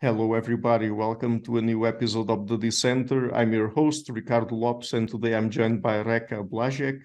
Hello, everybody. Welcome to a new episode of the Dissenter. I'm your host, Ricardo Lopes, and today I'm joined by Réka Blazsek.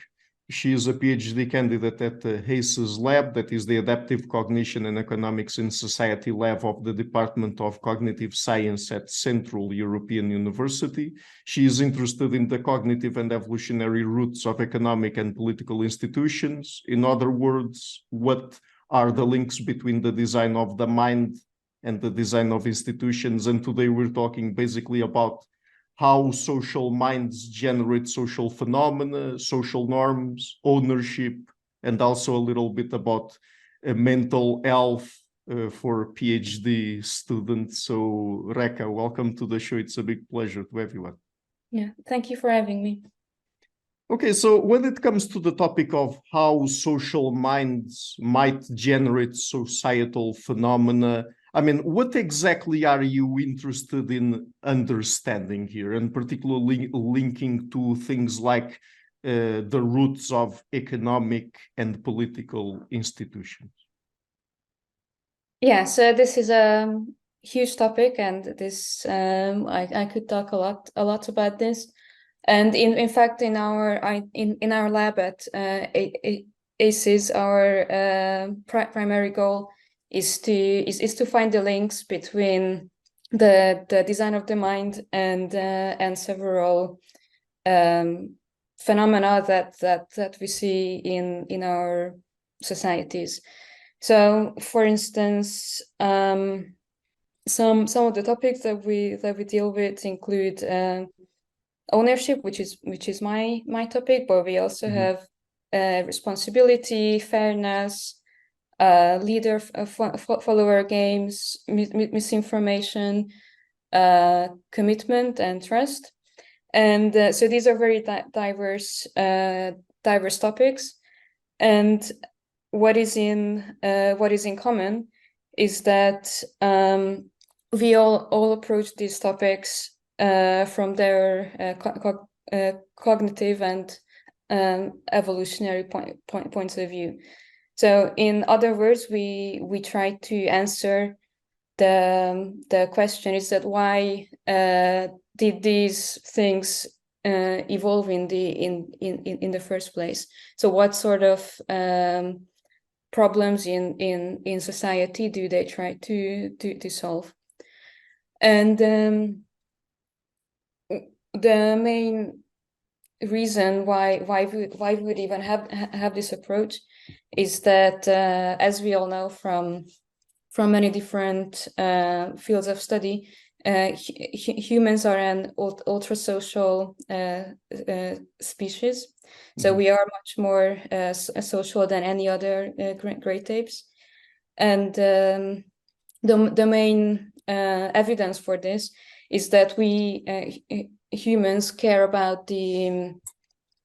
She is a PhD candidate at the HACES lab, that is the Adaptive Cognition and Economics in Society lab of the Department of Cognitive Science at Central European University. She is interested in the cognitive and evolutionary roots of economic and political institutions. In other words, what are the links between the design of the mind and the design of institutions. And today we're talking basically about how social minds generate social phenomena, social norms, ownership, and also a little bit about mental health for PhD students. So Réka, welcome to the show. It's a big pleasure to have you on. Yeah, thank you for having me. Okay, so when it comes to the topic of how social minds might generate societal phenomena, I mean, what exactly are you interested in understanding here, and particularly linking to things like the roots of economic and political institutions? Yeah, so this is a huge topic, and this I could talk a lot about this. And in fact, in our lab at ACES, our primary goal is to find the links between the design of the mind and several phenomena that we see in our societies. So, for instance, some of the topics that we deal with include ownership, which is my topic, but we also have responsibility, fairness, leader follower games, misinformation, commitment, and trust. And so these are very diverse topics. And what is in common is that we all approach these topics from their cognitive and evolutionary points of view. So, in other words, we try to answer the question: is that why did these things evolve in the first place? So, what sort of problems in society do they try to solve? And the main reason why we would even have this approach is that, as we all know from many different fields of study, humans are an ultra social species. So we are much more social than any other great apes, and the main evidence for this is that we humans care about the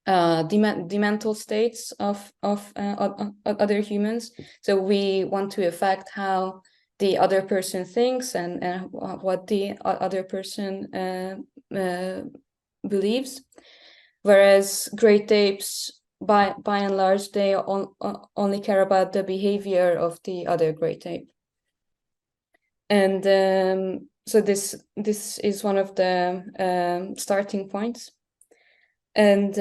mental states of other humans. So we want to affect how the other person thinks and what the other person believes. Whereas great apes, by and large, they only care about the behavior of the other great ape. And so this is one of the starting points. And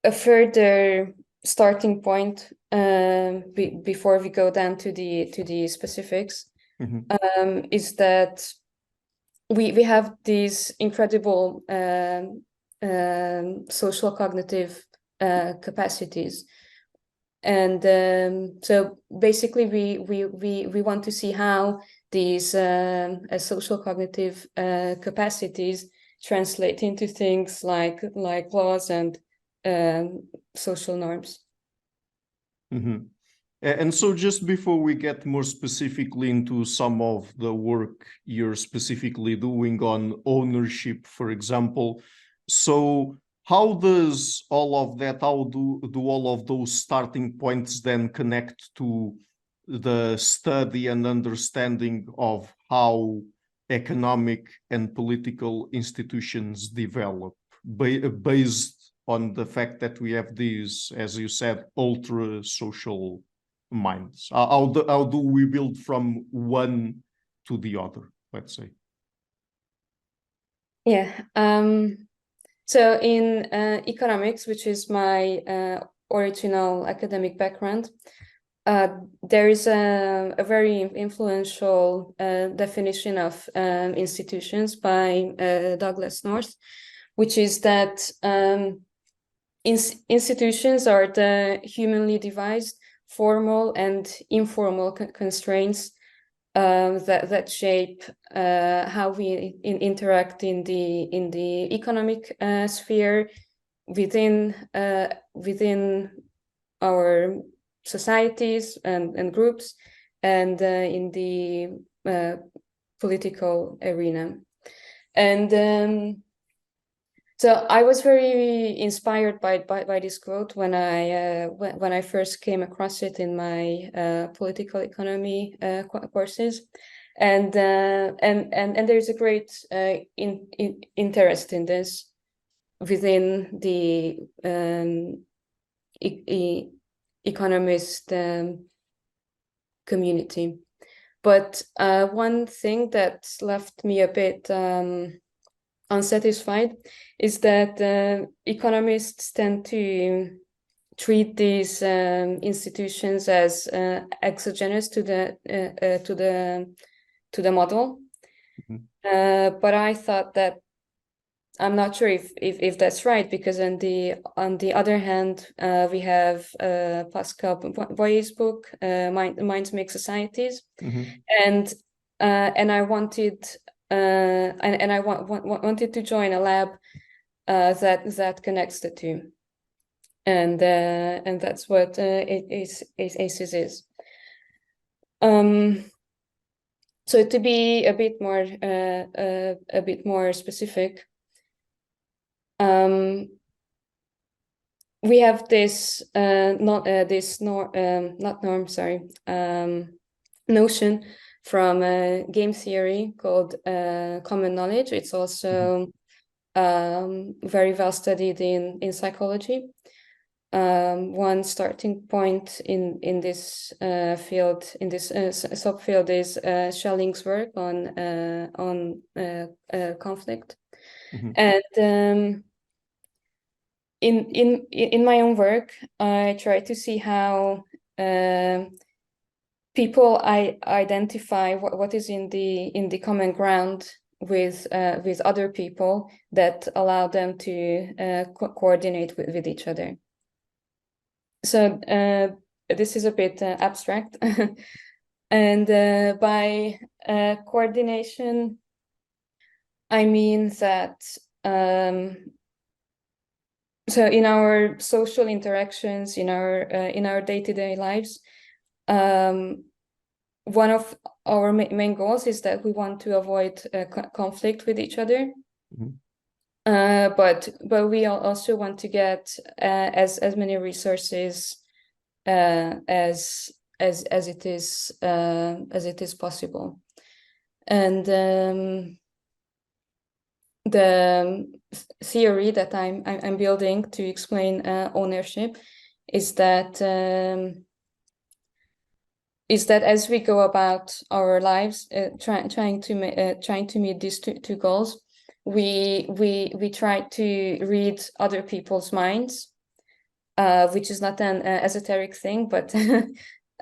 a further starting point before we go down to the specifics is that we have these incredible social cognitive capacities. And so basically we want to see how these social cognitive capacities translate into things like laws and social norms. And so just before we get more specifically into some of the work you're specifically doing on ownership, for example, so how does all of that, how do all of those starting points then connect to the study and understanding of how economic and political institutions develop, based on the fact that we have these, as you said, ultra social minds? How do we build from one to the other, let's say? Yeah. So in economics, which is my original academic background, there is a very influential definition of institutions by Douglas North, which is that institutions are the humanly devised formal and informal constraints that shape how we interact in the economic sphere within our societies and groups, and in the political arena. And so I was very inspired by this quote when I first came across it in my political economy courses, and there's a great interest in this within the economist community. But one thing that left me a bit unsatisfied is that economists tend to treat these institutions as exogenous to the model. Mm-hmm. But I thought that, I'm not sure if that's right, because on the other hand, we have Pascal Boy's book, Minds Make Societies, mm-hmm. and I wanted I wanted to join a lab that connects the two, and that's what ACES is. So to be a bit more specific, we have this notion from game theory called common knowledge. It's also very well studied in psychology. One starting point in this field, in this subfield, is Schelling's work on conflict. Mm-hmm. And in my own work, I try to see how people identify what is in the common ground with other people that allow them to coordinate with each other. So this is a bit abstract, and by coordination, I mean that so in our social interactions, in our day-to-day lives, one of our main goals is that we want to avoid conflict with each other. Mm-hmm. But we also want to get as many resources as it is possible, and the theory that I'm building to explain ownership is that as we go about our lives, trying to meet these two goals, we try to read other people's minds, which is not an esoteric thing, but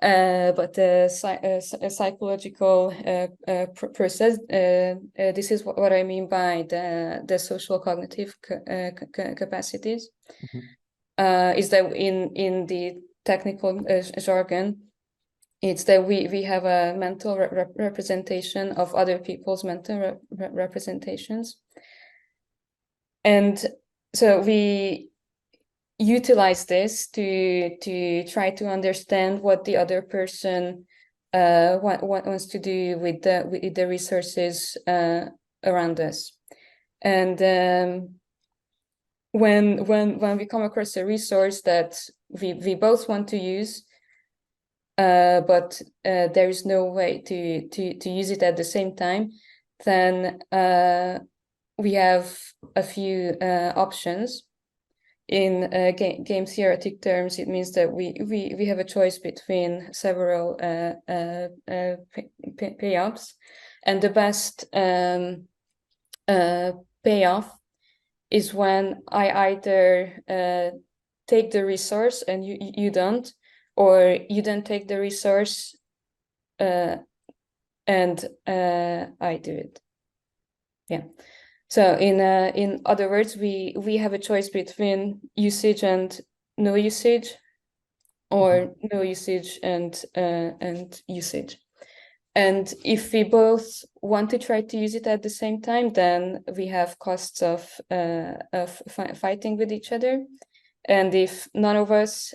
a psychological process. This is what I mean by the social cognitive capacities. Mm-hmm. Is that in the technical jargon, it's that we have a mental representation of other people's mental representations. And so we utilize this to try to understand what the other person wants to do with the resources around us. And when we come across a resource that we both want to use, but there is no way to use it at the same time, then we have a few options. in game theoretic terms, it means that we have a choice between several payoffs, and the best payoff is when I either take the resource and you don't, or you don't take the resource and I do it. Yeah. So in other words, we have a choice between usage and no usage, or no usage and usage. And if we both want to try to use it at the same time, then we have costs of fighting with each other. And if none of us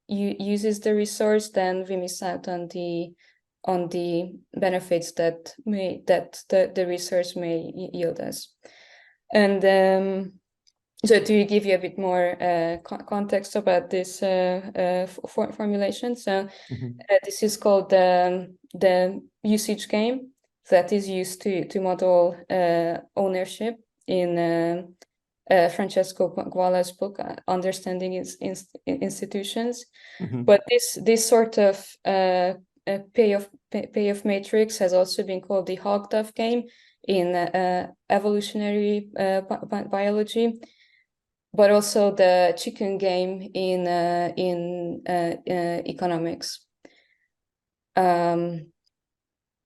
uses the resource, then we miss out on the benefits that the resource may yield us. And so to give you a bit more context about this formulation, so this is called the usage game that is used to model ownership in Francesco Guala's book, Understanding Institutions. But this sort of payoff matrix has also been called the hog dove game in evolutionary biology, but also the chicken game in economics. And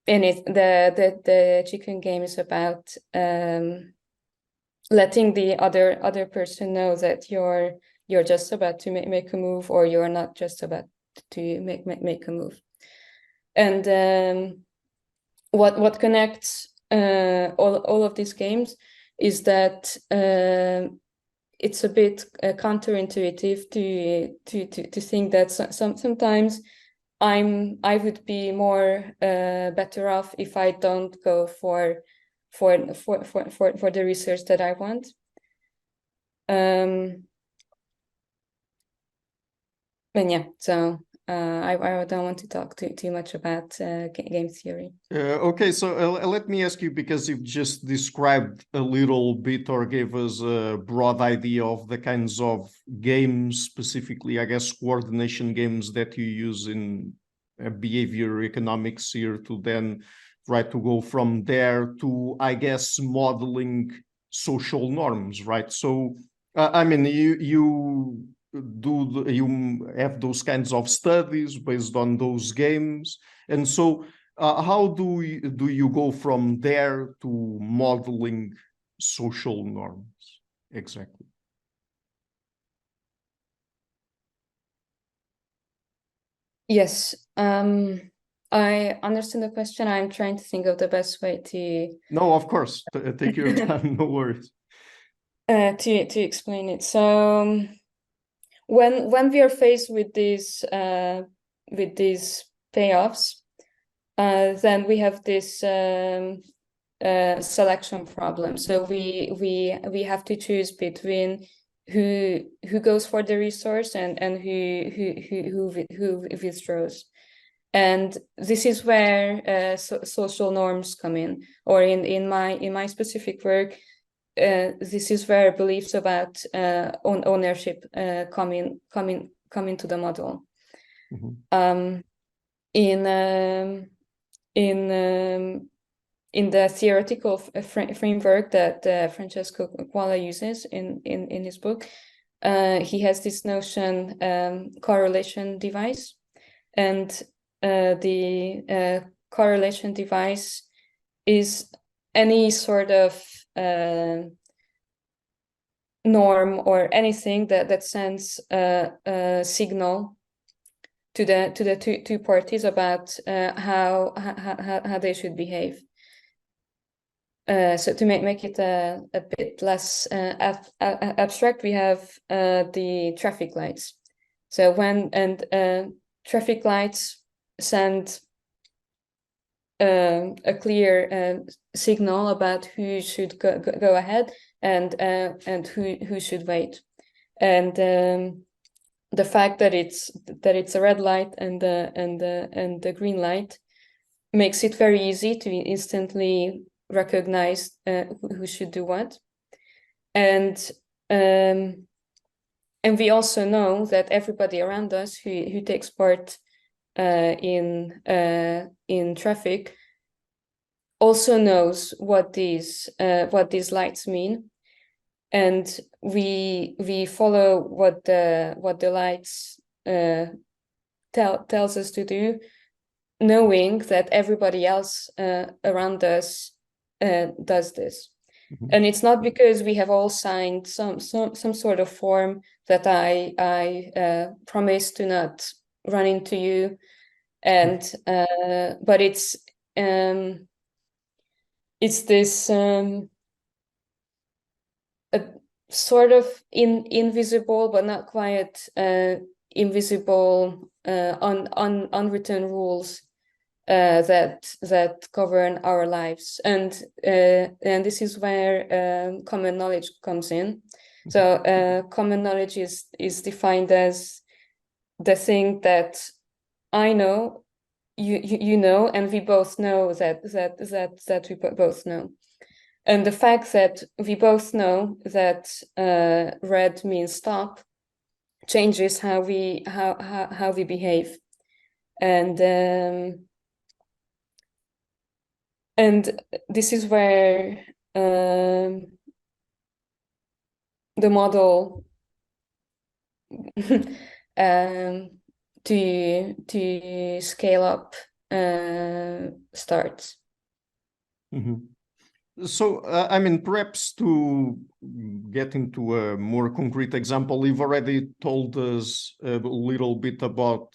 the chicken game is about letting the other person know that you're just about to make a move, or you're not just about to make a move. And what connects all of these games is that it's a bit counterintuitive to think that sometimes I would be more better off if I don't go for the research that I want. And yeah, so I don't want to talk too much about game theory. Okay, so let me ask you, because you've just described a little bit or gave us a broad idea of the kinds of games, specifically, I guess, coordination games that you use in behavior economics here, to then try to go from there to, I guess, modeling social norms, right? So, I mean, you have those kinds of studies based on those games, and so how do you go from there to modeling social norms exactly? Yes, I understand the question. I'm trying to think of the best way to. No, of course, take your time, no worries. To explain it. So when we are faced with these payoffs, then we have this selection problem. So we have to choose between who goes for the resource and who withdraws. And this is where social norms come in, or in my specific work, this is where beliefs about ownership come into the model. In the theoretical framework that Francesco Guala uses in his book, he has this notion correlation device, and the correlation device is any sort of norm or anything that sends a signal to the two parties about how they should behave. So to make it a bit less abstract, we have the traffic lights. So when traffic lights send a clear signal about who should go ahead and who should wait, and the fact that it's a red light and the green light makes it very easy to instantly recognize who should do what. And And we also know that everybody around us who takes part in traffic also knows what these lights mean, and we follow what the lights tells us to do, knowing that everybody else around us does this. Mm-hmm. And it's not because we have all signed some sort of form that I promise to not run into you, and but it's this a sort of invisible but not quite invisible unwritten rules that govern our lives, and this is where common knowledge comes in. So common knowledge is defined as the thing that I know, you know, and we both know that we both know. And the fact that we both know that red means stop changes how we behave, and this is where the model to scale up starts. Mm-hmm. So, I mean, perhaps to get into a more concrete example, you've already told us a little bit about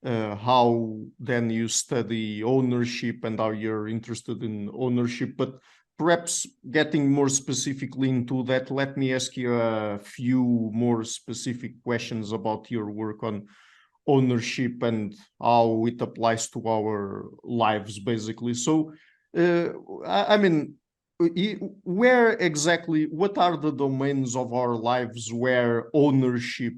how then you study ownership and how you're interested in ownership, but perhaps getting more specifically into that, let me ask you a few more specific questions about your work on ownership and how it applies to our lives, basically. So, I mean, where exactly, what are the domains of our lives where ownership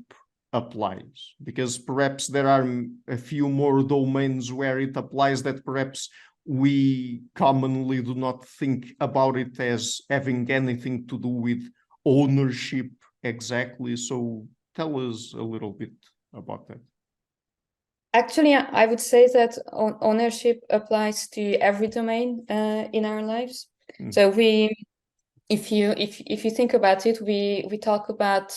applies? Because perhaps there are a few more domains where it applies that perhaps we commonly do not think about it as having anything to do with ownership exactly. So tell us a little bit about that. Actually, I would say that ownership applies to every domain in our lives. So if you think about it, we talk about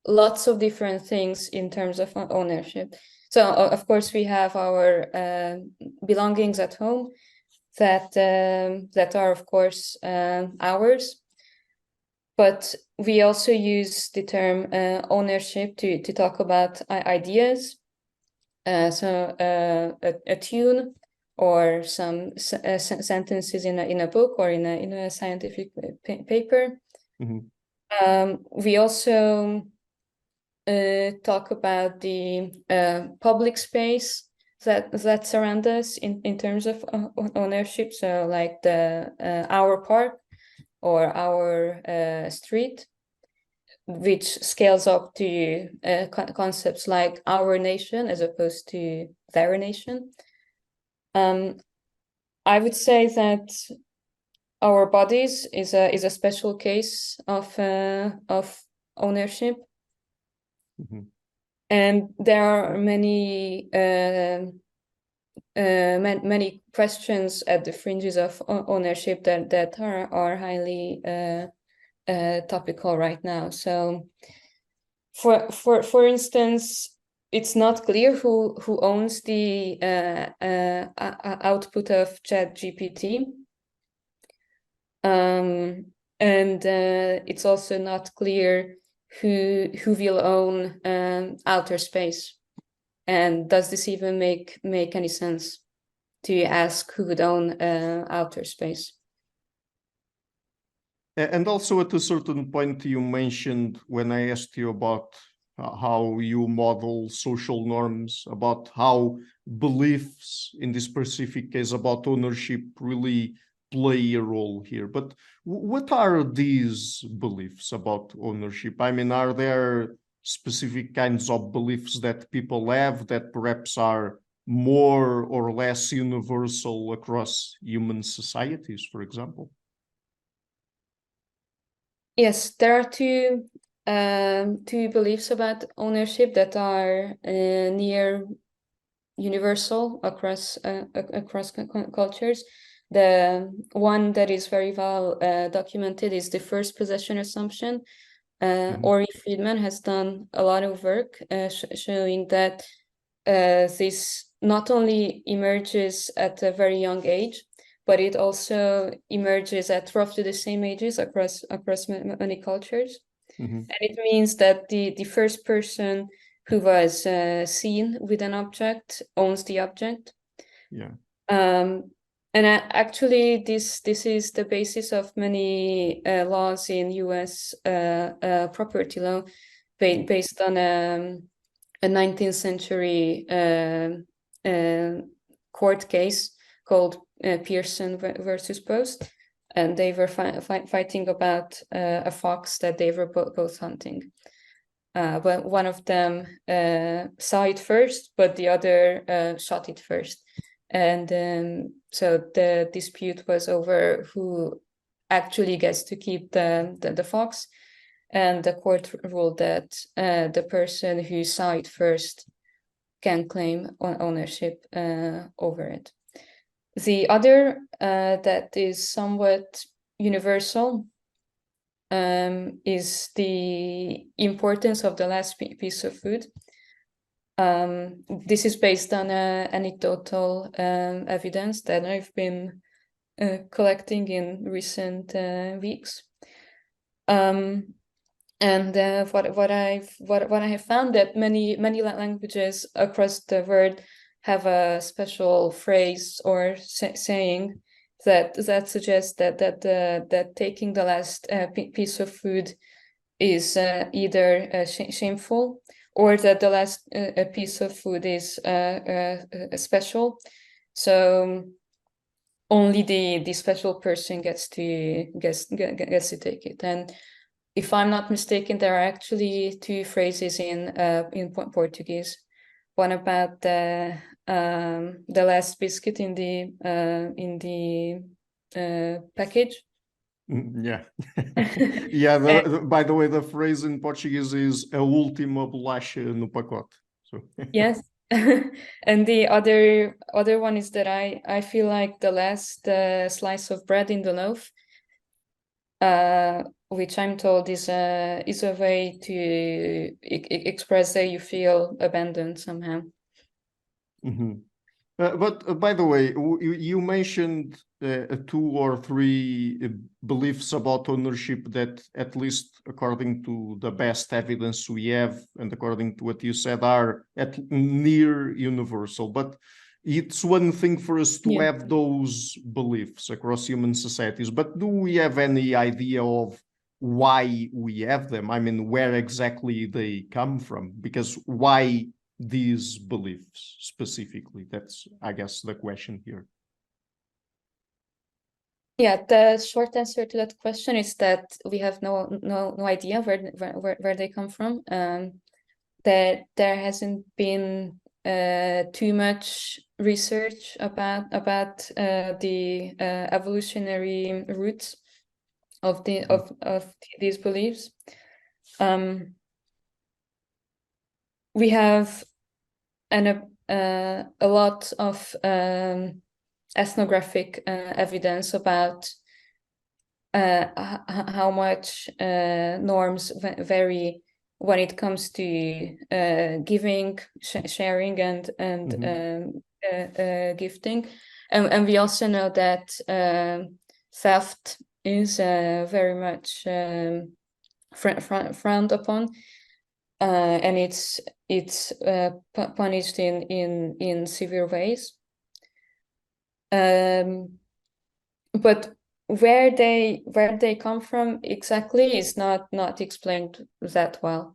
lots of different things in terms of ownership. So of course we have our belongings at home that are of course ours, but we also use the term ownership to talk about ideas. So a tune or some sentences in a book or in a scientific paper. Mm-hmm. We also talk about the public space that surrounds us in terms of ownership. So like our park or our street, which scales up to concepts like our nation as opposed to their nation. I would say that our bodies is a special case of ownership. Mm-hmm. And there are many many questions at the fringes of ownership that are highly topical right now. So for instance, it's not clear who owns the output of ChatGPT, and it's also not clear who will own outer space. And does this even make any sense to ask who would own outer space? And also at a certain point you mentioned when I asked you about how you model social norms, about how beliefs in this specific case about ownership really play a role here. But what are these beliefs about ownership? I mean, are there specific kinds of beliefs that people have that perhaps are more or less universal across human societies, for example? Yes, there are two two beliefs about ownership that are near universal across cultures. The one that is very well documented is the first possession assumption. Ori Friedman has done a lot of work showing that this not only emerges at a very young age, but it also emerges at roughly the same ages across many cultures. And it means that the first person who was seen with an object owns the object. Yeah. And actually, this is the basis of many laws in U.S. Property law, based on a 19th century court case called Pearson versus Post, and they were fighting about a fox that they were both hunting. But one of them saw it first, but the other shot it first. And so the dispute was over who actually gets to keep the fox. And the court ruled that the person who saw it first can claim ownership over it. The other that is somewhat universal is the importance of the last piece of food. This is based on anecdotal evidence that I've been collecting in recent weeks. And what I have found that many languages across the world have a special phrase or saying that suggests that taking the last piece of food is either shameful, or that the last piece of food is special. So only the special person gets to take it. And if I'm not mistaken, there are actually two phrases in Portuguese. One about the last biscuit in the package. Yeah. Yeah. By the way, the phrase in Portuguese is a última bolacha no pacote. So yes. And the other one is that I feel like the last slice of bread in the loaf, which I'm told is a way to express that you feel abandoned somehow. But by the way, you mentioned 2 or 3 beliefs about ownership that, at least according to the best evidence we have, and according to what you said, are at near universal. But it's one thing for us to have those beliefs across human societies. But do we have any idea of why we have them? I mean, where exactly they come from? Because why these beliefs specifically? That's, I guess, the question here. Yeah, the short answer to that question is that we have no idea where they come from. That there hasn't been too much research about the evolutionary roots of these beliefs. We have a lot of ethnographic evidence about how much norms vary when it comes to giving, sharing, and gifting, and we also know that theft is very much frowned upon, and it's punished in severe ways. But where they come from exactly is not explained that well.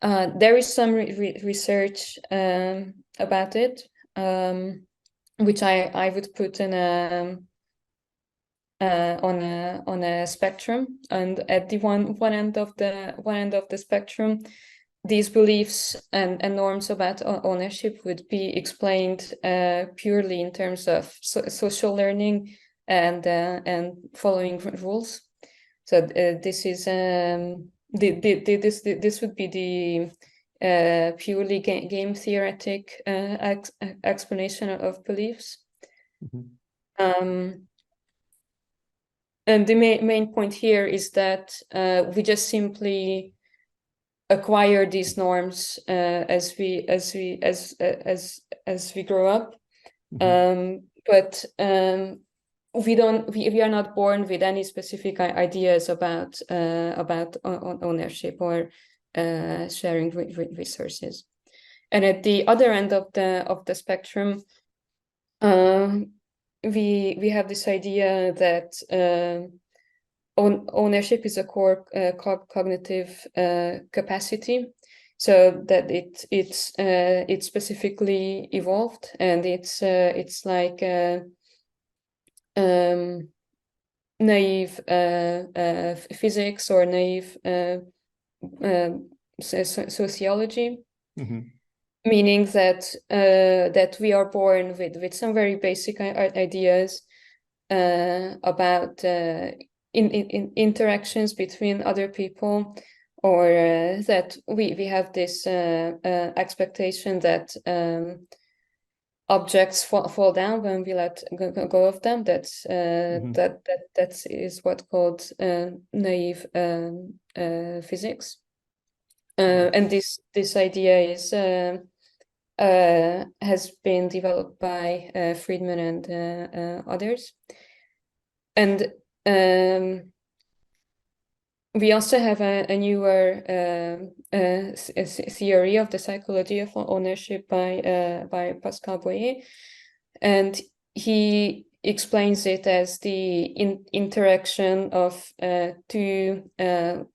There is some research about it, which I would put in on a spectrum, and at the one end of the spectrum, these beliefs and norms about ownership would be explained purely in terms of social learning and following rules. So this is this would be the purely game theoretic explanation of beliefs. Mm-hmm. And the main point here is that we just simply acquire these norms as we grow up, but we are not born with any specific ideas about ownership or sharing resources. And at the other end of the spectrum, we have this idea that ownership is a core cognitive capacity, so that it's specifically evolved, and it's like naive physics or naive sociology. Meaning that that we are born with some very basic ideas about interactions between other people, or that we have this expectation that objects fall down when we let go of them. That's that is what's called naive physics. And this idea is has been developed by Friedman and others. And we also have a newer theory of the psychology of ownership by Pascal Boyer, and he explains it as the interaction of two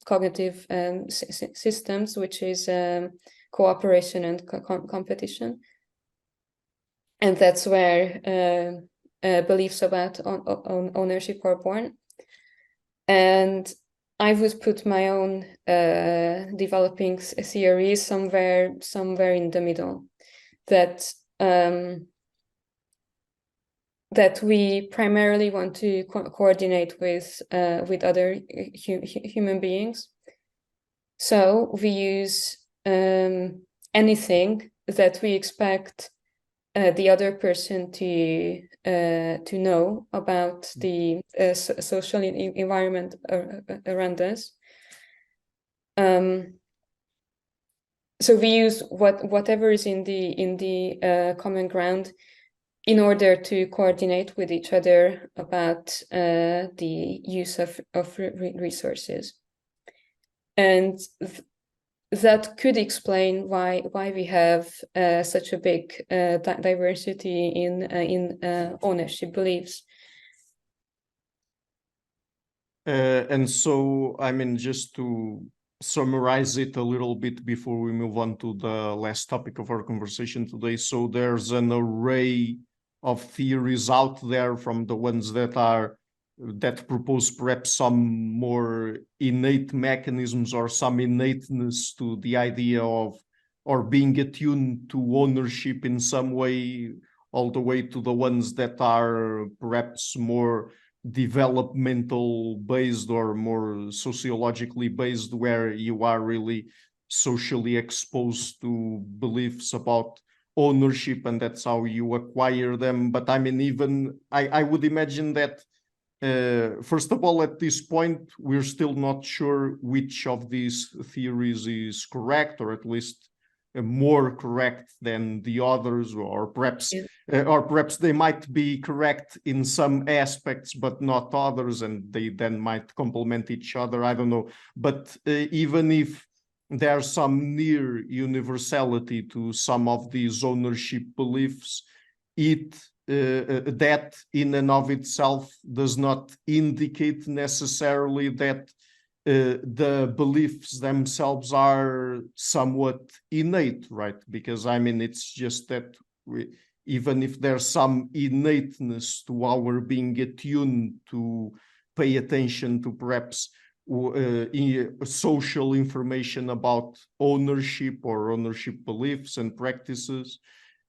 cognitive systems, which is cooperation and competition. And that's where beliefs about ownership are born. And I would put my own developing theories somewhere in the middle, that that we primarily want to coordinate with other human beings. So we use anything that we expect the other person to know about the social environment around us. So we use whatever is in the common ground in order to coordinate with each other about the use of resources. And that could explain why we have such a big diversity in ownership beliefs. And so, I mean, just to summarize it a little bit before we move on to the last topic of our conversation today. So there's an array of theories out there, from the ones that propose perhaps some more innate mechanisms or some innateness to the idea of, or being attuned to ownership in some way, all the way to the ones that are perhaps more developmental based or more sociologically based, where you are really socially exposed to beliefs about ownership, and that's how you acquire them. But I mean, even I would imagine that first of all, at this point, we're still not sure which of these theories is correct, or at least more correct than the others, or perhaps they might be correct in some aspects but not others, and they then might complement each other. I don't know. But even if there's some near universality to some of these ownership beliefs, that in and of itself does not indicate necessarily that the beliefs themselves are somewhat innate, right? Because I mean, it's just that even if there's some innateness to our being attuned to pay attention to perhaps social information about ownership or ownership beliefs and practices,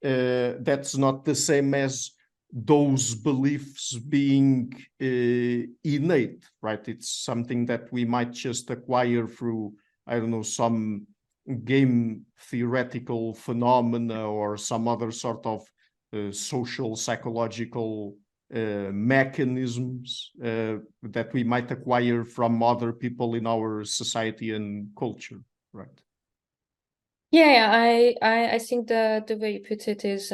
that's not the same as those beliefs being innate, right? It's something that we might just acquire through, I don't know, some game theoretical phenomena or some other sort of social psychological mechanisms that we might acquire from other people in our society and culture, right? Yeah, I think the way you put it is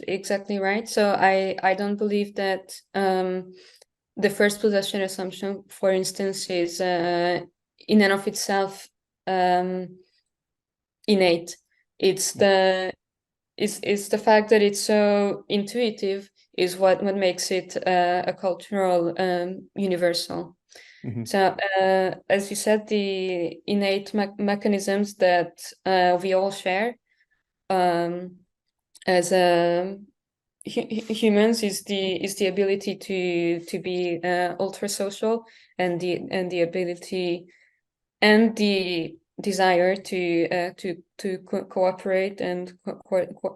exactly right. So I don't believe that the first possession assumption, for instance, is in and of itself innate. It's the fact that it's so intuitive is what makes it a cultural universal. Mm-hmm. So, as you said, the innate mechanisms that we all share as humans is the ability to be ultra social, and the ability and the desire to cooperate and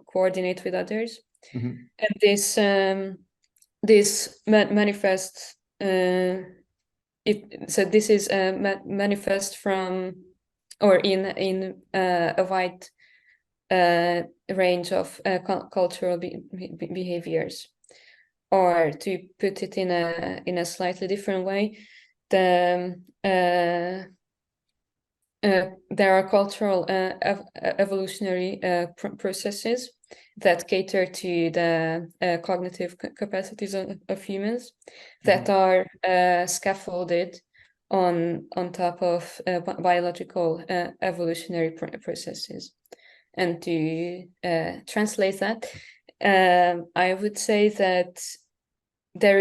coordinate with others. Mm-hmm. And this manifests. So this is manifest from or in a wide range of cultural behaviors. Or to put it in a slightly different way, there are cultural evolutionary processes that cater to the cognitive capacities of humans that are scaffolded on top of biological evolutionary processes. And to translate that, I would say that there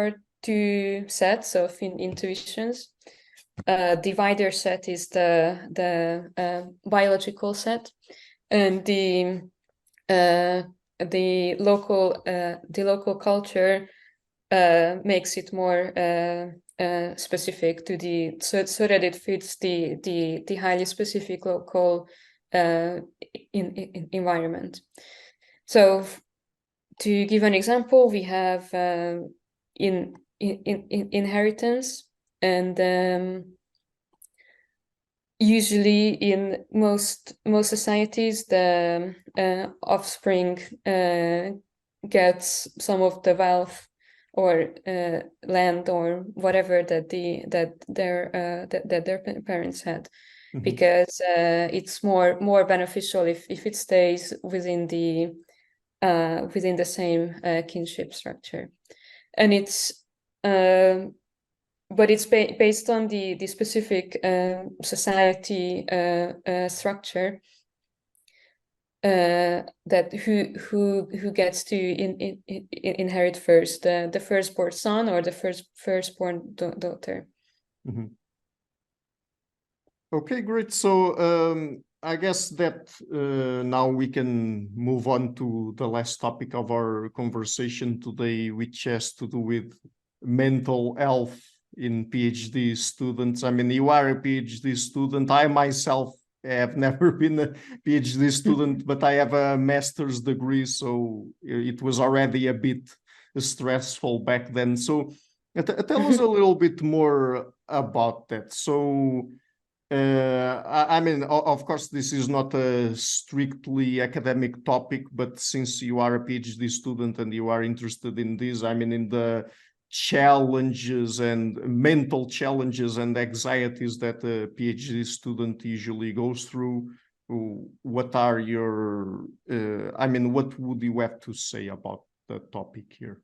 are two sets of intuitions. Divider set is the biological set, and the local culture makes it more specific to so that it fits the highly specific local environment. So, to give an example, we have in inheritance, and usually in most societies, the offspring gets some of the wealth or land or whatever that their parents had, because it's more beneficial if it stays within the same kinship structure. And it's but it's based on the specific society structure that who gets to inherit first, the firstborn son or the firstborn daughter. Mm-hmm. Okay, great. So I guess that now we can move on to the last topic of our conversation today, which has to do with mental health in PhD students. I mean, you are a PhD student. I myself have never been a PhD student, but I have a master's degree, so it was already a bit stressful back then. So tell us a little bit more about that. So I mean, of course, this is not a strictly academic topic, but since you are a PhD student and you are interested in this, I mean, in the challenges and mental challenges and anxieties that a PhD student usually goes through, what are your, I mean, what would you have to say about the topic here?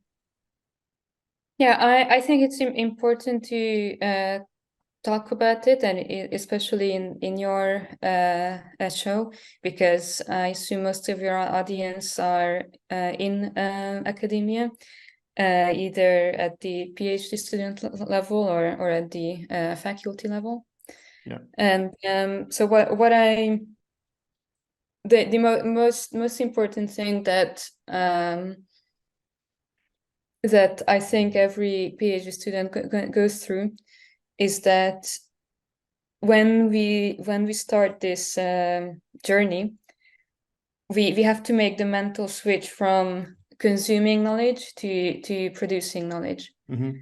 Yeah, I think it's important to talk about it, and especially in your show, because I assume most of your audience are in academia, either at the PhD student level or at the faculty level. Yeah. And so the most important thing that that I think every PhD student goes through is that when we start this journey, we have to make the mental switch from consuming knowledge to producing knowledge. And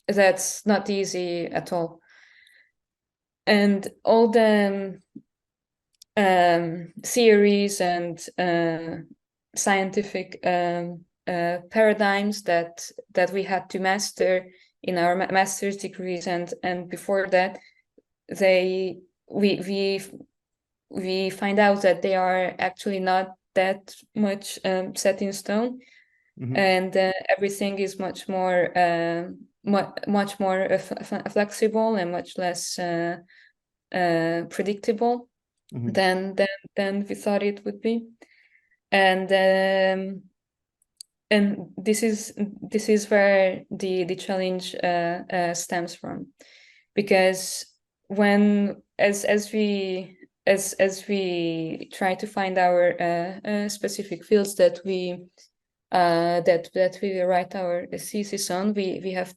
that's not easy at all. And all the theories and scientific paradigms that we had to master in our master's degrees and before that, we find out that they are actually not that much set in stone, and everything is much more flexible and much less predictable than we thought it would be. And this is where the challenge stems from, because when as we try to find our specific fields that we write our thesis on, we have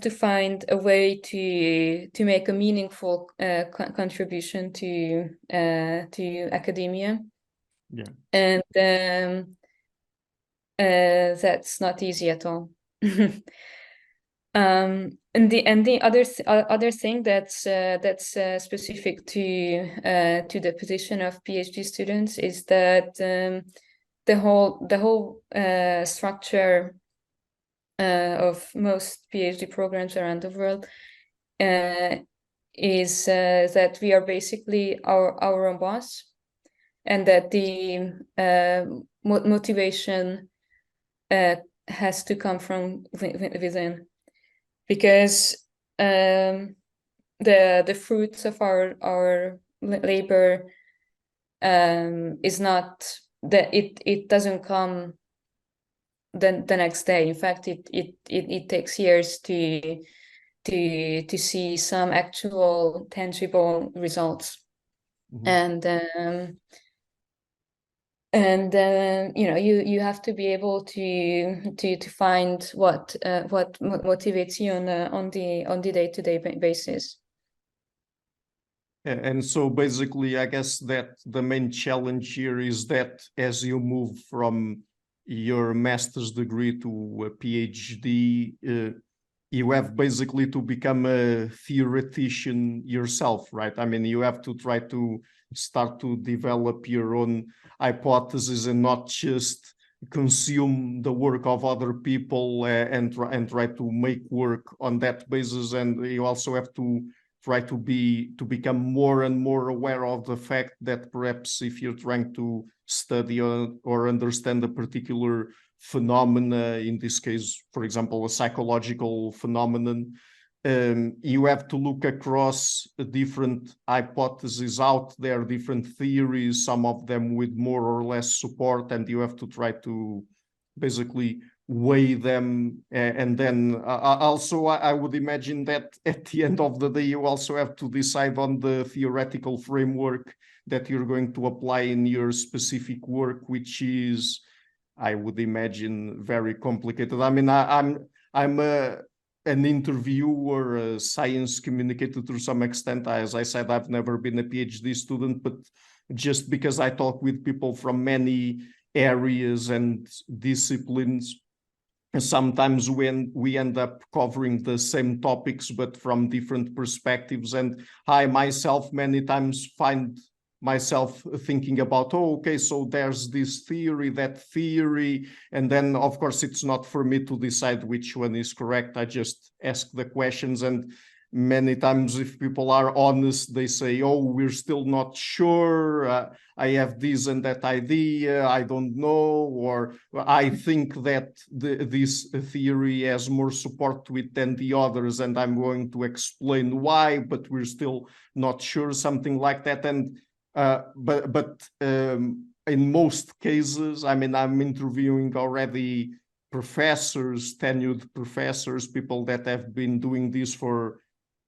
to find a way to make a meaningful contribution to academia. Yeah. And that's not easy at all. And the other thing that's specific to the position of PhD students is that the whole structure of most PhD programs around the world is that we are basically our own boss, and that the motivation has to come from within, because the fruits of our labor is not that it doesn't come the next day. In fact, it takes years to see some actual tangible results. And you have to be able to find what motivates you on the day-to-day basis. And so basically, I guess that the main challenge here is that as you move from your master's degree to a PhD, you have basically to become a theoretician yourself, right? I mean, you have to try to start to develop your own hypotheses and not just consume the work of other people and try to make work on that basis. And you also have to try to become more and more aware of the fact that perhaps if you're trying to study or understand a particular phenomena, in this case, for example, a psychological phenomenon, you have to look across different hypotheses out there, different theories, some of them with more or less support, and you have to try to basically weigh them. And then also I would imagine that at the end of the day, you also have to decide on the theoretical framework that you're going to apply in your specific work, which is, I would imagine, very complicated. I mean, I'm an interviewer, a science communicator to some extent. As I said, I've never been a PhD student, but just because I talk with people from many areas and disciplines, sometimes when we end up covering the same topics, but from different perspectives. And I myself many times find myself thinking about, oh, okay, so there's this theory, that theory, and then of course it's not for me to decide which one is correct. I just ask the questions, and many times if people are honest, they say, oh, we're still not sure, I have this and that idea, I don't know, or I think that this theory has more support to it than the others, and I'm going to explain why, but we're still not sure, something like that. And but in most cases, I mean, I'm interviewing already professors, tenured professors, people that have been doing this for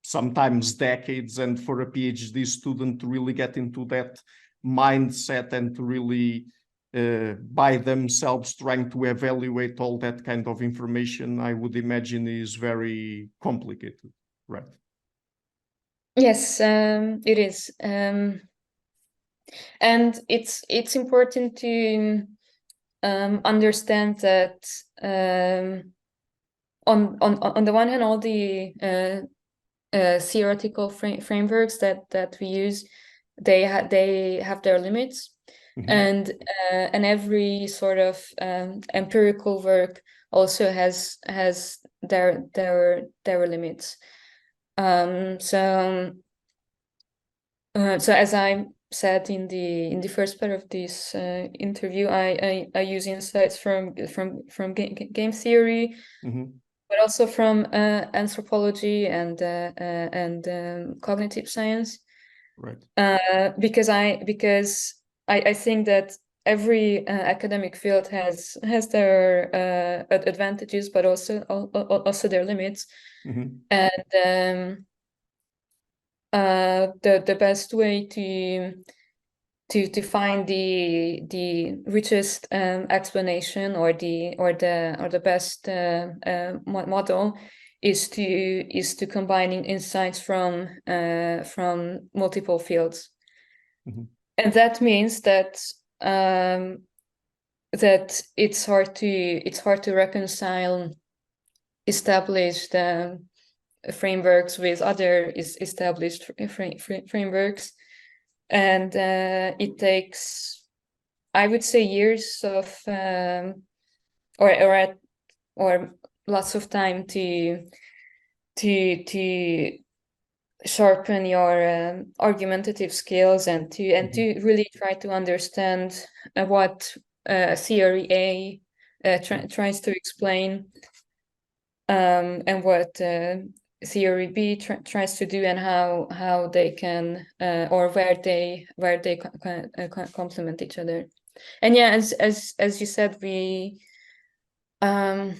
sometimes decades, and for a PhD student to really get into that mindset and to really by themselves trying to evaluate all that kind of information, I would imagine is very complicated, right? Yes, it is. And it's important to understand that on the one hand, all the theoretical frameworks that we use, they have their limits, and every sort of empirical work also has their limits. So as I said in the first part of this interview, I use insights from game theory, but also from anthropology and cognitive science. Right. Because I think that every academic field has their advantages, but also their limits. And the best way to find the richest explanation or the best model is to combining insights from multiple fields. And that means that that it's hard to reconcile established frameworks with other established frameworks, and it takes, I would say, years of or lots of time to sharpen your argumentative skills and to really try to understand what theory A tries to explain, and what theory B tries to do, and how they can or where they complement each other. And yeah, as you said, we will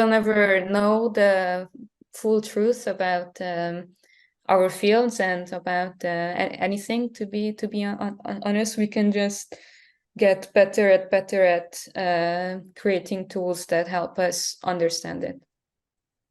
never know the full truth about our fields and about anything. To be honest, we can just get better at creating tools that help us understand it.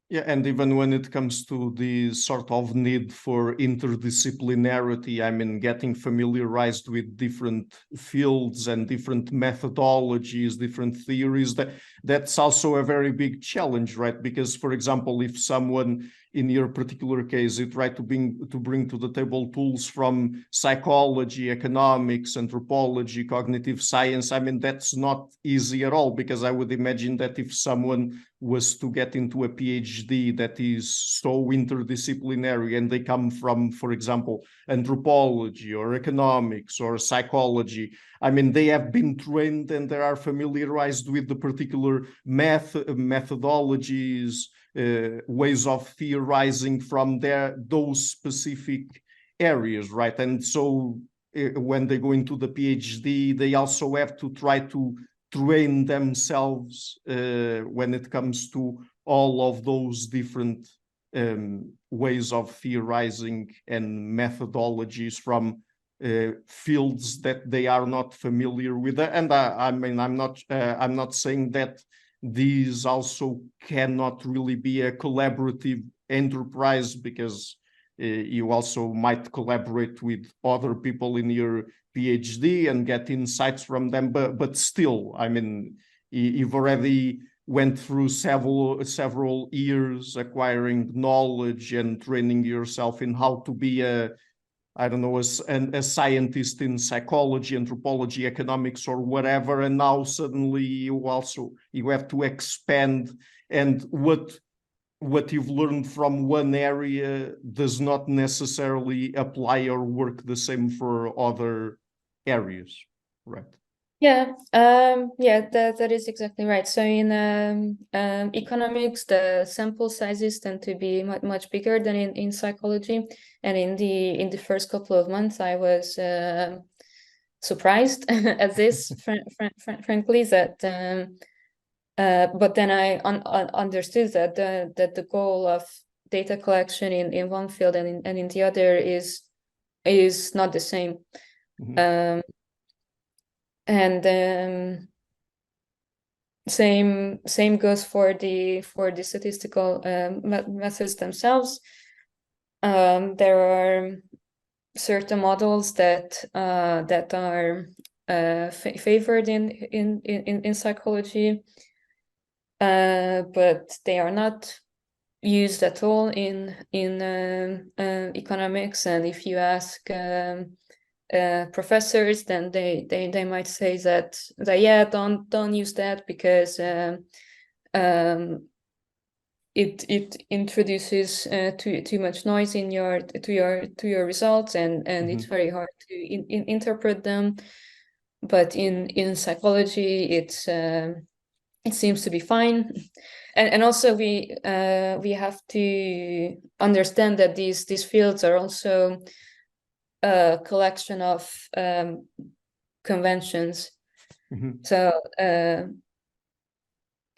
Yeah, and even when it comes to the sort of need for interdisciplinarity, I mean, getting familiarized with different fields and different methodologies, different theories, that's also a very big challenge, right? Because, for example, if someone in your particular case, you try to bring to the table tools from psychology, economics, anthropology, cognitive science, I mean, that's not easy at all, because I would imagine that if someone was to get into a PhD that is so interdisciplinary and they come from, for example, anthropology or economics or psychology, I mean, they have been trained and they are familiarized with the particular methodologies, ways of theorizing from those specific areas, right? And so when they go into the PhD, they also have to try to train themselves when it comes to all of those different ways of theorizing and methodologies from fields that they are not familiar with. And I mean, I'm not saying that these also cannot really be a collaborative enterprise, because you also might collaborate with other people in your PhD and get insights from them, but still, I mean, you've already went through several years acquiring knowledge and training yourself in how to be I don't know, a scientist in psychology, anthropology, economics, or whatever, and now suddenly you have to expand, and what you've learned from one area does not necessarily apply or work the same for other areas, right? Yeah, that is exactly right. So in economics, the sample sizes tend to be much bigger than in psychology. And in the first couple of months, I was surprised at this, frankly, that but then I understood that the goal of data collection in one field and in the other is not the same. And same goes for the statistical methods themselves. there are certain models that are favored in psychology, but they are not used at all in economics. And if you ask professors, then they might say that yeah, don't use that because it introduces too much noise in your results, and it's very hard to interpret them. But in psychology, it seems to be fine. And also we have to understand that these fields are also a collection of conventions. So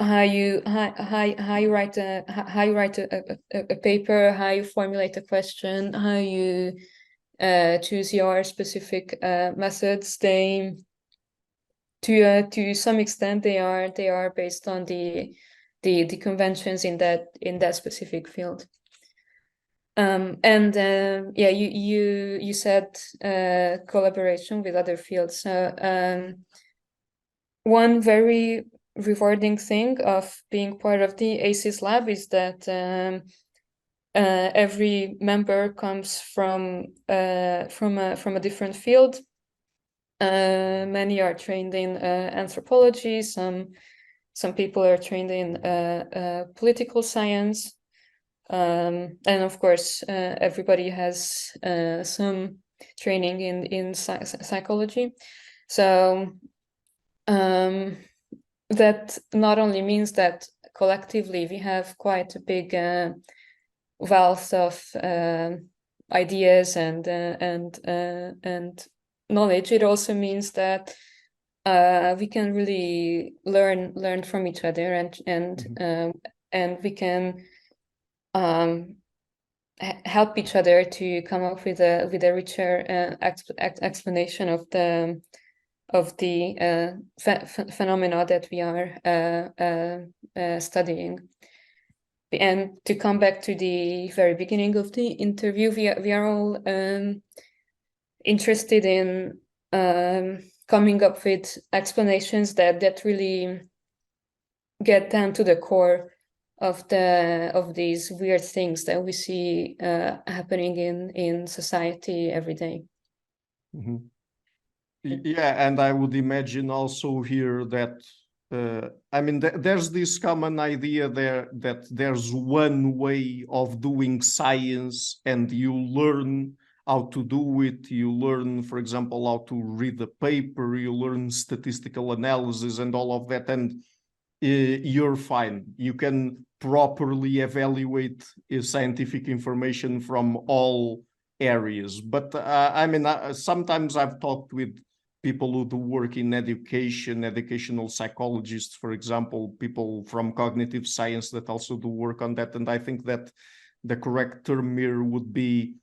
how you write a paper, how you formulate a question, how you choose your specific methods, they to some extent they are based on the conventions in that specific field. And yeah, you said collaboration with other fields. So one very rewarding thing of being part of the ACES lab is that every member comes from a different field. Many are trained in anthropology. Some people are trained in political science, and of course, everybody has some training in psychology. So that not only means that collectively we have quite a big wealth of ideas and knowledge. It also means that we can really learn from each other, and we can help each other to come up with a richer explanation of the phenomena that we are studying. And to come back to the very beginning of the interview, we are all interested in coming up with explanations that really get down to the core of these weird things that we see happening in society every day. Yeah, and I would imagine also here that I mean, there's this common idea there that there's one way of doing science, and you learn how to do it. You learn, for example, how to read a paper, you learn statistical analysis and all of that, and you're fine. You can properly evaluate scientific information from all areas. But I mean, sometimes I've talked with people who do work in education, educational psychologists, for example, people from cognitive science that also do work on that. And I think that the correct term here would be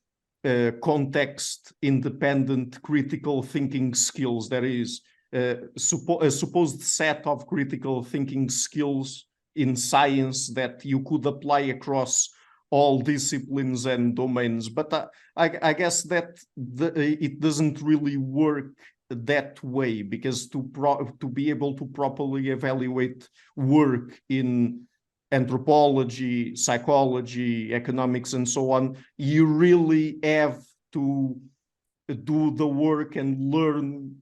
context-independent critical thinking skills. That is, a supposed set of critical thinking skills in science that you could apply across all disciplines and domains. But I guess that it doesn't really work that way, because to be able to properly evaluate work in anthropology, psychology, economics, and so on, you really have to do the work and learn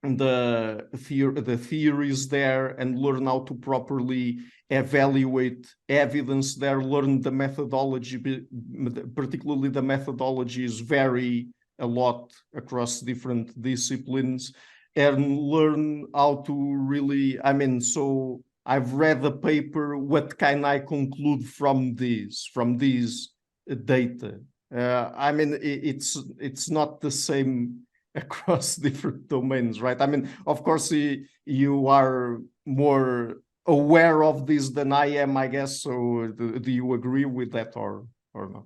the theories there, and learn how to properly evaluate evidence there, learn the methodology. Particularly the methodologies vary a lot across different disciplines, and learn how to really, I mean, so I've read the paper, what can I conclude from this data? I mean, it's not the same across different domains, right? I mean, of course, you are more aware of this than I am, I guess. So do you agree with that or not?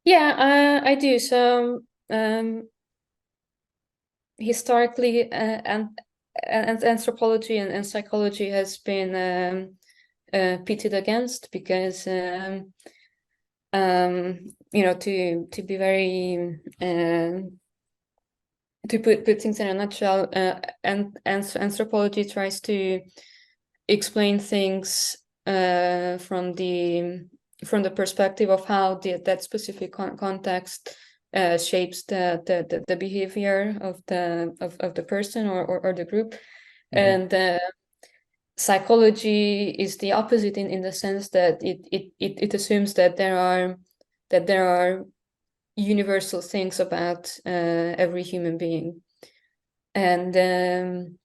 Yeah, I do. So historically, and anthropology and psychology has been pitted against, because to be very to put things in a nutshell, and anthropology tries to explain things from the perspective of how that specific context shapes the behavior of the person or the group. And psychology is the opposite in the sense that it assumes that there are universal things about every human being. And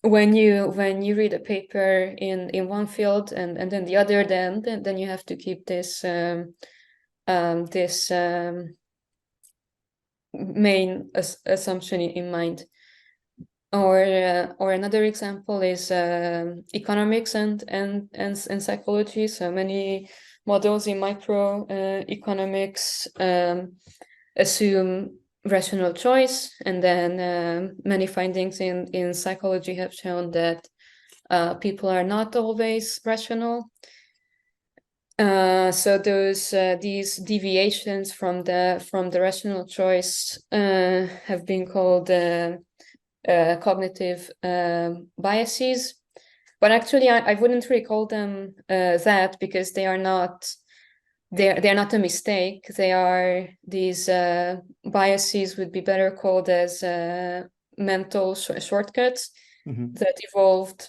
when you read a paper in one field and then the other, then you have to keep this main assumption in mind. Or another example is economics and psychology. So many models in microeconomics assume rational choice, and then many findings in psychology have shown that people are not always rational. So these deviations from the rational choice have been called cognitive biases, but actually I wouldn't really call them that, because they're not a mistake. They are these biases would be better called as mental shortcuts that evolved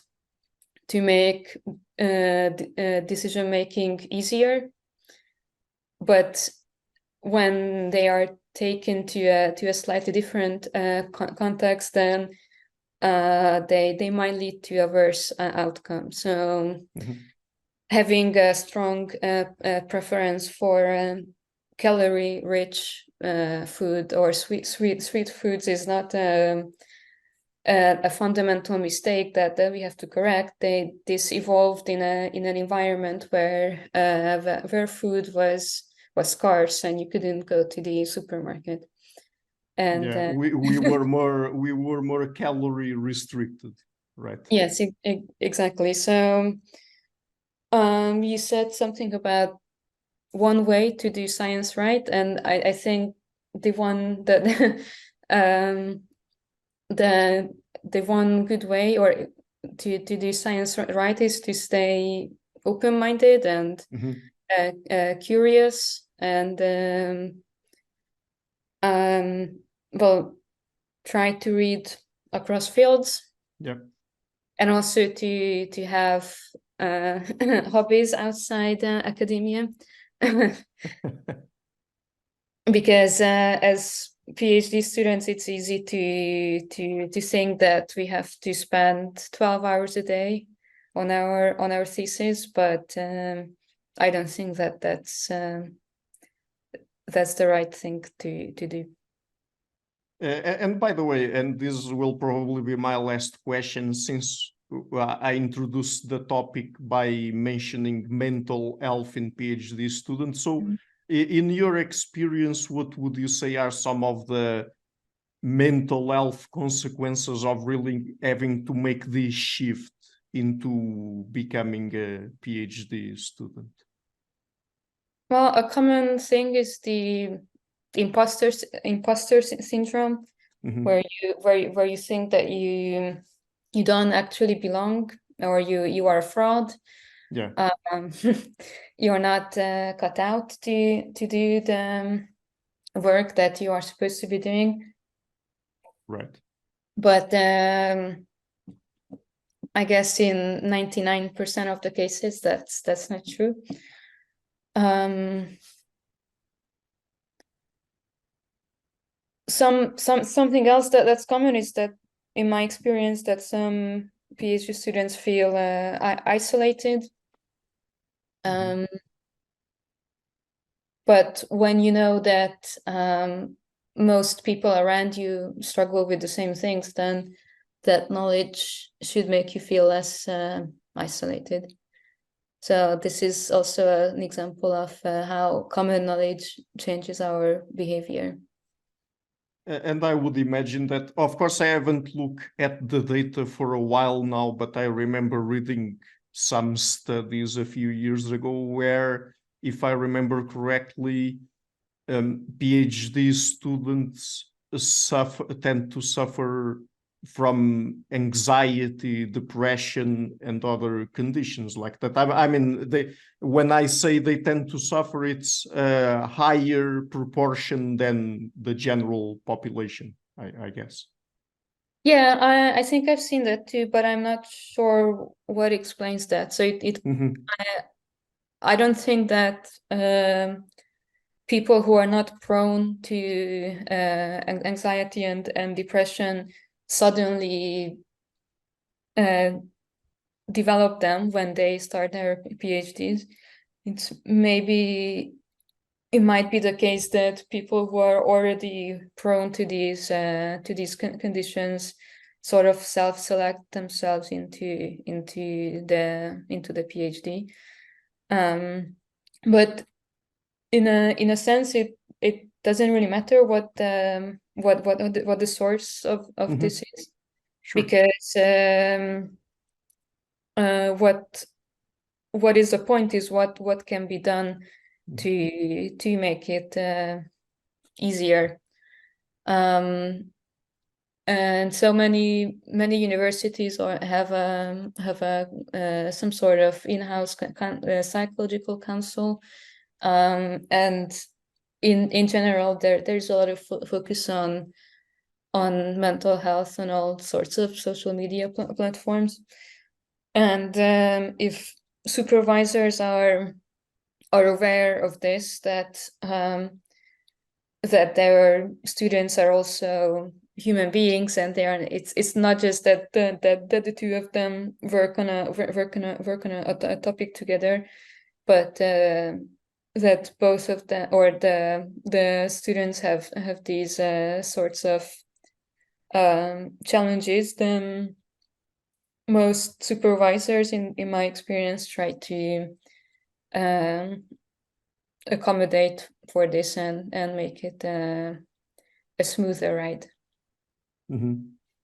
to make decision making easier, but when they are taken to a slightly different context, then they might lead to a worse outcome. So having a strong preference for calorie-rich food or sweet foods is not a fundamental mistake that we have to correct. This evolved in an environment where food was scarce and you couldn't go to the supermarket. And we were more calorie restricted, right? Yes, exactly. So you said something about one way to do science right, and I think the one that the one good way or to do science right is to stay open-minded and curious, and well, try to read across fields. Yep. And also to have hobbies outside academia. Because as PhD students, it's easy to think that we have to spend 12 hours a day on our thesis, but I don't think that that's the right thing to do. And by the way, and this will probably be my last question, since I introduced the topic by mentioning mental health in PhD students. So in your experience, what would you say are some of the mental health consequences of really having to make this shift into becoming a PhD student? Well, a common thing is the imposter syndrome, where you think that you don't actually belong, or you are a fraud. Yeah. You're not cut out to do the work that you are supposed to be doing. Right. But I guess in 99% of the cases that's not true. Something else that's common is that, in my experience, that some PhD students feel isolated. But when you know that most people around you struggle with the same things, then that knowledge should make you feel less isolated. So this is also an example of how common knowledge changes our behavior. And I would imagine that, of course, I haven't looked at the data for a while now, but I remember reading some studies a few years ago where if I remember correctly, PhD students tend to suffer from anxiety, depression, and other conditions like that. I mean, when I say they tend to suffer, it's a higher proportion than the general population, I guess. Yeah, I think I've seen that too, but I'm not sure what explains that. So I don't think that people who are not prone to anxiety and depression suddenly develop them when they start their PhDs. It might be the case that people who are already prone to these conditions sort of self-select themselves into the PhD. But in a sense, it doesn't really matter what the source of this is, Sure. because what is the point is what can be done to make it easier. And so many universities have some sort of in-house psychological council, and in general there's a lot of focus on mental health on all sorts of social media platforms. And if supervisors are aware of this, that their students are also human beings, and it's not just that the two of them work on a topic together, but that both of them or the students have these sorts of challenges, then most supervisors in my experience try to accommodate for this and make it a smoother ride.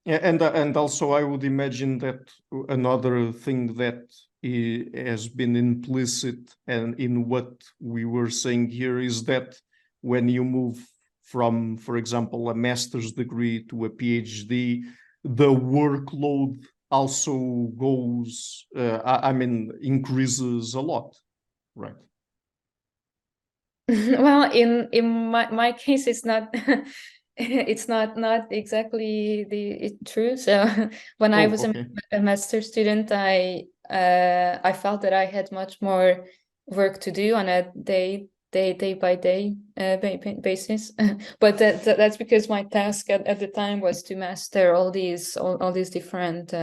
Yeah, and also I would imagine that another thing that has been implicit and in what we were saying here is that when you move from, for example, a master's degree to a PhD, the workload also goes, increases a lot, right? Well, in my case, it's not it's not exactly true. So when I was a master student, I felt that I had much more work to do on a day by day basis. But that's because my task at the time was to master all these different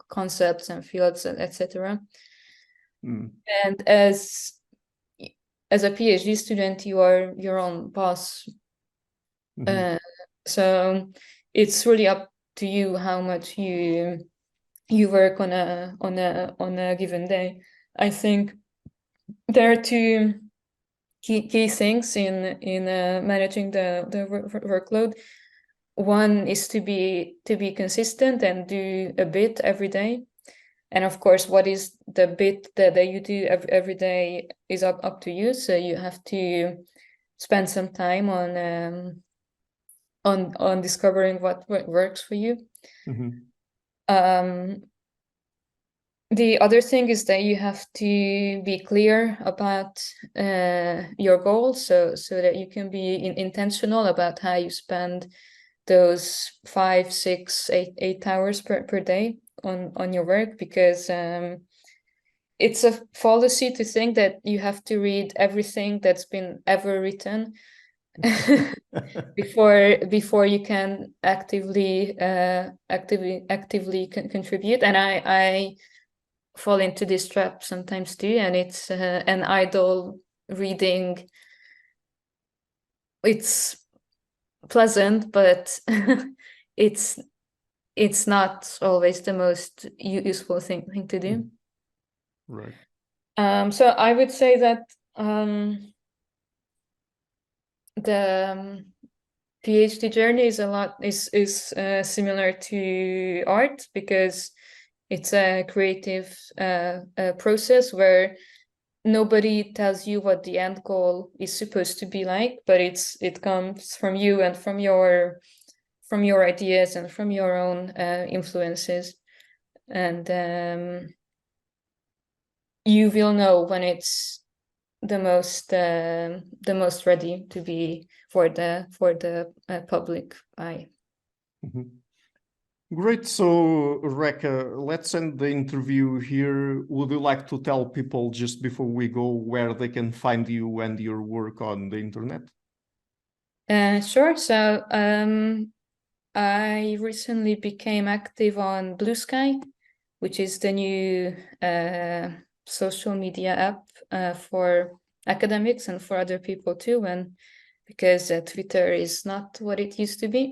concepts and fields, etc. And as a PhD student, you are your own boss. So it's really up to you how much you work on a given day. I think there are two key things in managing the workload. One is to be consistent and do a bit every day. And of course, what is the bit that you do every day is up to you. So you have to spend some time on discovering what works for you. The other thing is that you have to be clear about your goals, so that you can be intentional about how you spend those 5, 6, 8 hours per day on your work, because it's a fallacy to think that you have to read everything that's been ever written before you can actively contribute. And I fall into this trap sometimes too, and it's an idle reading. It's pleasant, but it's not always the most useful thing to do. Right. So I would say that the PhD journey is similar to art, because it's a creative process where nobody tells you what the end goal is supposed to be like, but it comes from you and from your ideas and from your own influences, and you will know when it's the most ready to be for the public eye. Great. So, Réka, let's end the interview here. Would you like to tell people just before we go where they can find you and your work on the internet? Sure. So I recently became active on Blue Sky, which is the new social media app for academics and for other people too, and because Twitter is not what it used to be.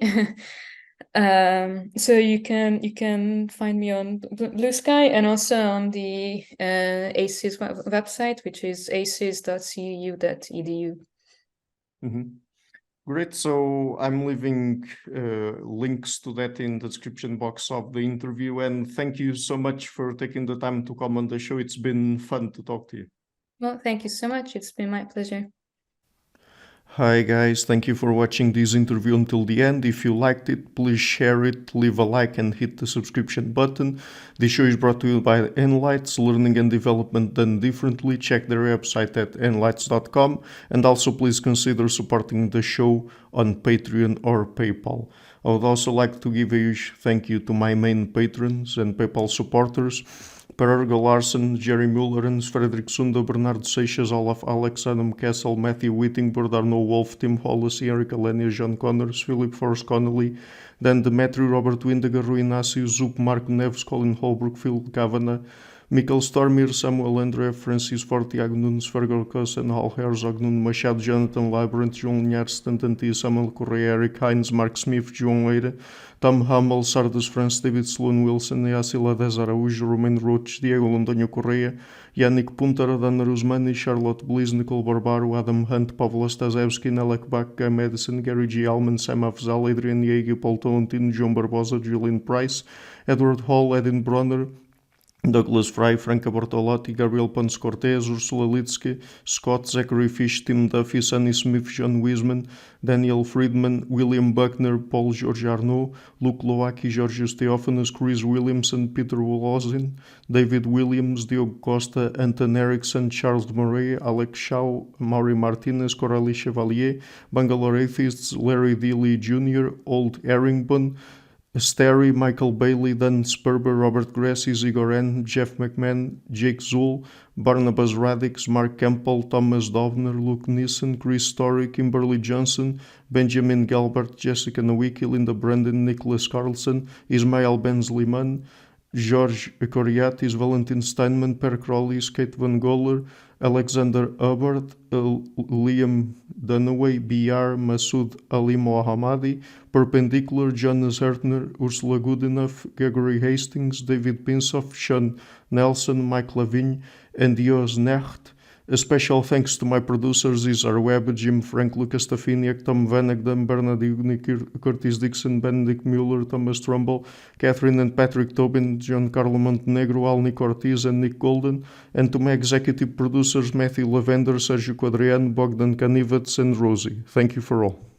So you can find me on Blue Sky and also on the ACES website, which is aces.cu.edu. Great. So I'm leaving links to that in the description box of the interview. And thank you so much for taking the time to come on the show. It's been fun to talk to you. Well, thank you so much. It's been my pleasure. Hi guys, thank you for watching this interview until the end. If you liked it, please share it, leave a like and hit the subscription button. This show is brought to you by Enlights, Learning and Development Done Differently. Check their website at enlights.com, and also please consider supporting the show on Patreon or PayPal. I would also like to give a huge thank you to my main patrons and PayPal supporters: Per Ergo Larsen, Jerry Mullerens, Frederick Sunda, Bernardo Seixas, Olaf Alex, Adam Kessel, Matthew Whittingburg, Arno Wolf, Tim Hollis, Erika Lenia, John Connors, Philip Forrest Connolly, Dan Demetri, Robert Windiger, Rui Inácio, Zup, Marco Neves, Colin Holbrook, Phil Kavanagh, Mikkel Stormir, Samuel André, Francis Fort, Tiago Nunes, Fergal Cossen, Hal Herzog, Nuno Machado, Jonathan Labyrinth, João Linhares, Stantantia, Samuel Correia, Eric Hines, Mark Smith, João Eira, Tom Hummel, Sardus France, David Sloan Wilson, Yacila Dez Araújo, Romain Roach, Diego Londonho Correia, Yannick Punter, Dana Rusmani, Charlotte Bliss, Nicole Barbaro, Adam Hunt, Pavlo Stasevski, Nelek Bach, Guy Madison, Gary G. Alman, Sam Afzal, Adrian Yeager, Paul Tolentino, João Barbosa, Julian Price, Edward Hall, Edin Bronner, Douglas Fry, Franca Bortolotti, Gabriel Ponce Cortez, Ursula Litsky, Scott, Zachary Fish, Tim Duffy, Sonny Smith, John Wiseman, Daniel Friedman, William Buckner, Paul George Arnaud, Luke Loaki, Georgios Theophanes, Chris Williamson, Peter Wolozin, David Williams, Diogo Costa, Anton Erickson, Charles Murray, Alex Shaw, Maury Martinez, Coralie Chevalier, Bangalore Atheists, Larry Dealey Jr., Old Erringbone, Sterry, Michael Bailey, Dan Sperber, Robert Grassi, Igor N., Jeff McMahon, Jake Zool, Barnabas Radix, Mark Campbell, Thomas Dovner, Luke Nissen, Chris Story, Kimberly Johnson, Benjamin Galbert, Jessica Nowicki, Linda Brandon, Nicholas Carlson, Ismail Benzliman, George Coriatis, Valentin Steinman, Per Crowley, Kate Van Goller, Alexander Hubbard, Liam Dunaway, BR, Masood Ali Mohammadi, Perpendicular, Jonas Hertner, Ursula Goodenough, Gregory Hastings, David Pinsoff, Sean Nelson, Mike Lavigne, and Jos Necht. A special thanks to my producers: Isar Webb, Jim Frank, Lucas Stafiniak, Tom Vanagdam, Bernard Ugnik, Curtis Dixon, Benedict Mueller, Thomas Trumbull, Catherine and Patrick Tobin, John Carlo Montenegro, Alnick Ortiz, and Nick Golden, and to my executive producers Matthew Lavender, Sergio Quadriano, Bogdan Kanivets, and Rosie. Thank you for all.